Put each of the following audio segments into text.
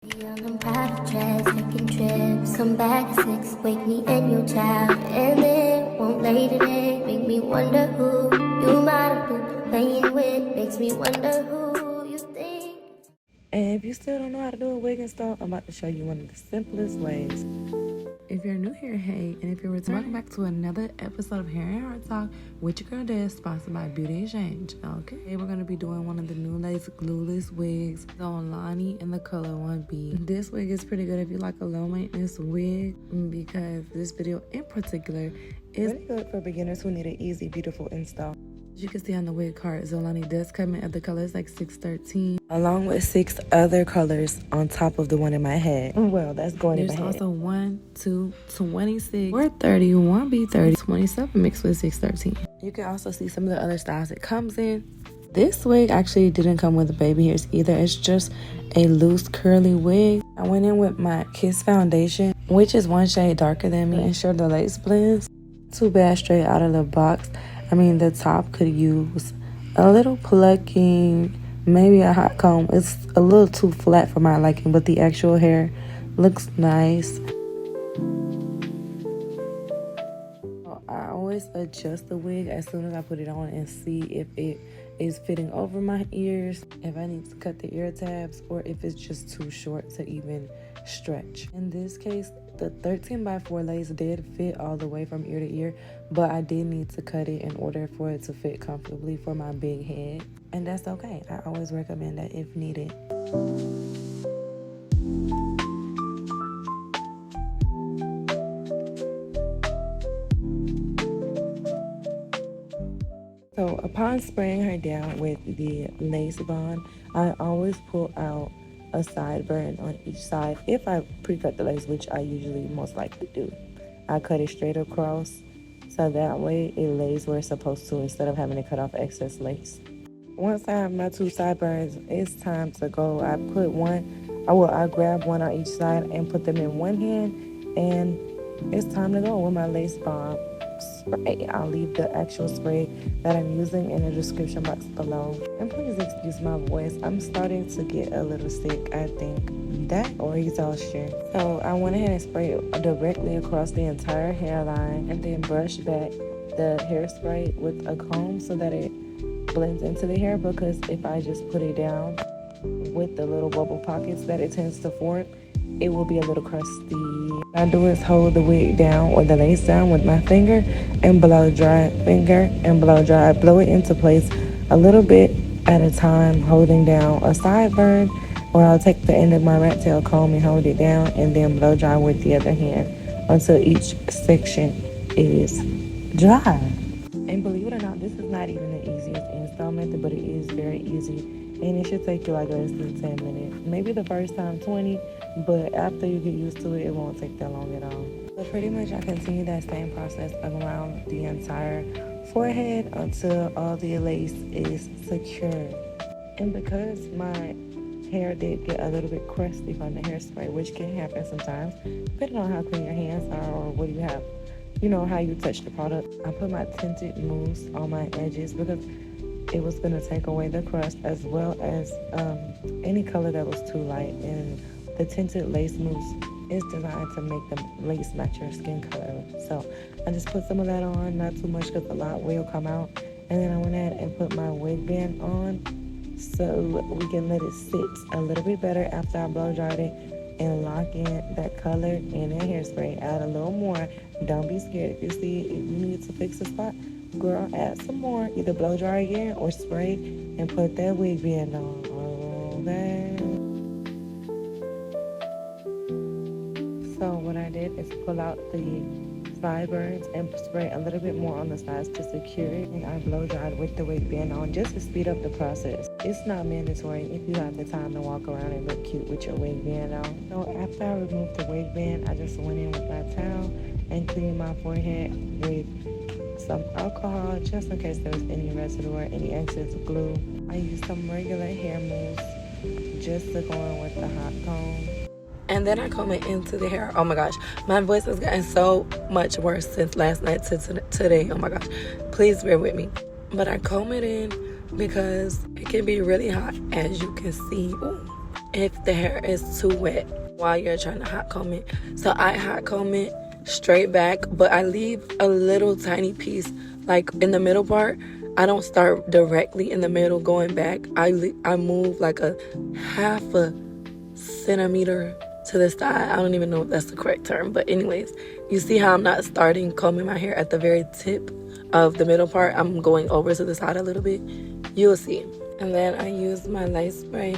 On them private jets, taking trips, come back at 6, wake me and your child, and then won't lay today, make me wonder who you might have been playing with, makes me wonder who you think. And if you still don't know how to do a wig install, I'm about to show you one of the simplest ways. If you're new here, hey, and if you're returning, welcome back to another episode of Hair and Heart Talk with your girl Des, sponsored by Beauty Exchange. Okay, we're gonna be doing one of the new latest Glueless wigs, Xolani in the color 1B. This wig is pretty good if you like a low maintenance wig, because this video in particular is really good for beginners who need an easy, beautiful install. As you can see on the wig card, Xolani does come in other colors like 613, along with 6 other colors on top of the one in my head. Well, that's going in my head. There's also 1, 2, 26, 430, 1B30, 27 mixed with 613. You can also see some of the other styles it comes in. This wig actually didn't come with baby hairs either. It's just a loose curly wig. I went in with my Kiss foundation, which is 1 shade darker than me, ensure the lace blends. Too bad straight out of the box. I mean, the top could use a little plucking, maybe a hot comb. It's a little too flat for my liking, but the actual hair looks nice. I always adjust the wig as soon as I put it on and see if it is fitting over my ears, if I need to cut the ear tabs, or if it's just too short to even stretch. In this case, the 13x4 lace did fit all the way from ear to ear, but I did need to cut it in order for it to fit comfortably for my big head. And that's okay. I always recommend that if needed. So upon spraying her down with the lace bond, I always pull out a sideburn on each side. If I pre-cut the lace, which I usually most likely do, I cut it straight across so that way it lays where it's supposed to instead of having to cut off excess lace. Once I have my 2 sideburns, it's time to go. I grab one on each side and put them in one hand, and it's time to go with my lace bomb spray. I'll leave the actual spray that I'm using in the description box below. And please excuse my voice. I'm starting to get a little sick, I think. That or exhaustion. So I went ahead and sprayed it directly across the entire hairline and then brushed back the hairspray with a comb so that it blends into the hair, because if I just put it down with the little bubble pockets that it tends to form, it will be a little crusty. What I do is hold the wig down or the lace down with my finger and blow dry, blow it into place a little bit at a time, holding down a sideburn, or I'll take the end of my rat tail comb and hold it down and then blow dry with the other hand until each section is dry. And believe it or not, this is not even the easiest install method, but it is very easy. And it should take you like less than 10 minutes. Maybe the first time 20, but after you get used to it, it won't take that long at all. So pretty much I continue that same process around the entire forehead until all the lace is secure. And because my hair did get a little bit crusty from the hairspray, which can happen sometimes, depending on how clean your hands are or what you have, how you touch the product. I put my Tinted Mousse on my edges because it was going to take away the crust, as well as any color that was too light. And the Tinted Lace Mousse is designed to make the lace match your skin color. So I just put some of that on, not too much because a lot will come out. And then I went ahead and put my wig band on so we can let it sit a little bit better after I blow dried it and lock in that color and that hairspray. Add a little more. Don't be scared. If you see if you need to fix a spot, girl, add some more. Either blow dry again or spray and put that wig band on. Okay. So what I did is pull out the sideburns and spray a little bit more on the sides to secure it. And I blow dried with the wig band on just to speed up the process. It's not mandatory if you have the time to walk around and look cute with your wig band on. So after I removed the wig band, I just went in with my towel and cleaned my forehead with some alcohol just in case there was any residue or any excess glue. I used some regular hair mousse just to go in with the hot comb. And then I comb it into the hair. Oh my gosh, my voice has gotten so much worse since last night to today. Oh my gosh, please bear with me. But I comb it in because it can be really hot, as you can see. Ooh. if the hair is too wet while you're trying to hot comb it. So I hot comb it straight back, but I leave a little tiny piece like in the middle part. I don't start directly in the middle going back. I move like a half a centimeter to the side. I don't even know if that's the correct term, but anyways, you see how I'm not starting combing my hair at the very tip of the middle part. I'm going over to the side a little bit. You'll see. And then I use my lace spray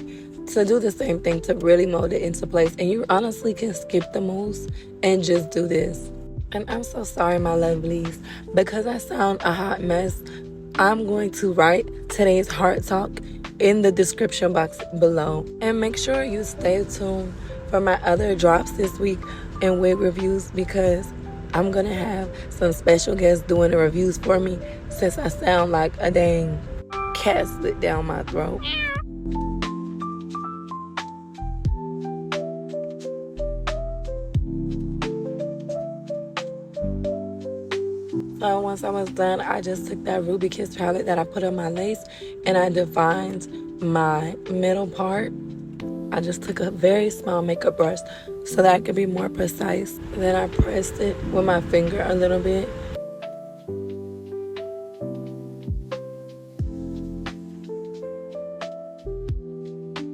to do the same thing, to really mold it into place. And you honestly can skip the mousse and just do this. And I'm so sorry, my lovelies, because I sound a hot mess. I'm going to write today's heart talk in the description box below. And make sure you stay tuned for my other drops this week and wig reviews, because I'm going to have some special guests doing the reviews for me, since I sound like a dang cat slid down my throat. So once I was done, I just took that Ruby Kiss palette that I put on my lace and I defined my middle part. I just took a very small makeup brush so that I could be more precise. Then I pressed it with my finger a little bit.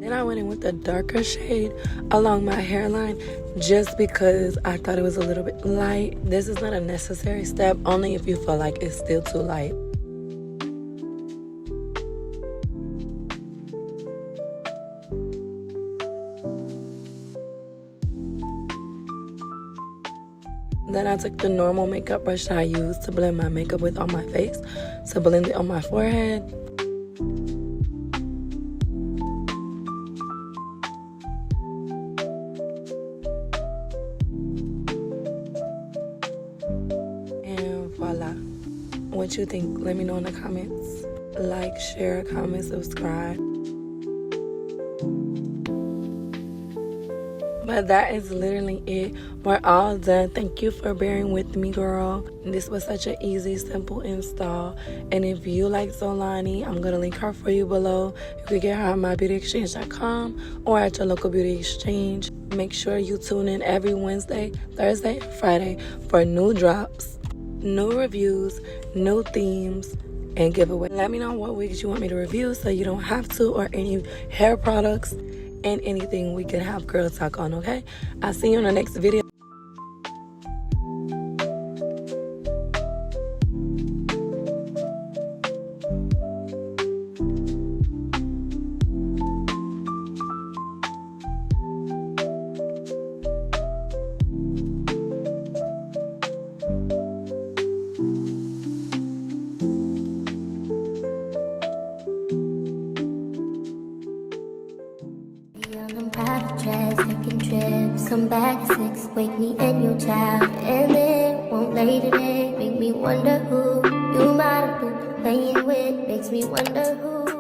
Then I went in with a darker shade along my hairline just because I thought it was a little bit light. This is not a necessary step, only if you feel like it's still too light. Then I took the normal makeup brush that I use to blend my makeup with on my face, to blend it on my forehead. And voila. What you think? Let me know in the comments. Like, share, comment, subscribe. But that is literally it. We're all done. Thank you for bearing with me, girl. This was such an easy, simple install. And if you like Xolani, I'm going to link her for you below. You can get her on mybeautyexchange.com or at your local beauty exchange. Make sure you tune in every Wednesday, Thursday, and Friday for new drops, new reviews, new themes, and giveaway. Let me know what wigs you want me to review so you don't have to, or any hair products and anything we can have girl talk on, okay? I'll see you in the next video. I'm proud of dreads, taking trips. Come back at 6, wake me and your child. And then won't lay today, make me wonder who you might have been playing with. Makes me wonder who.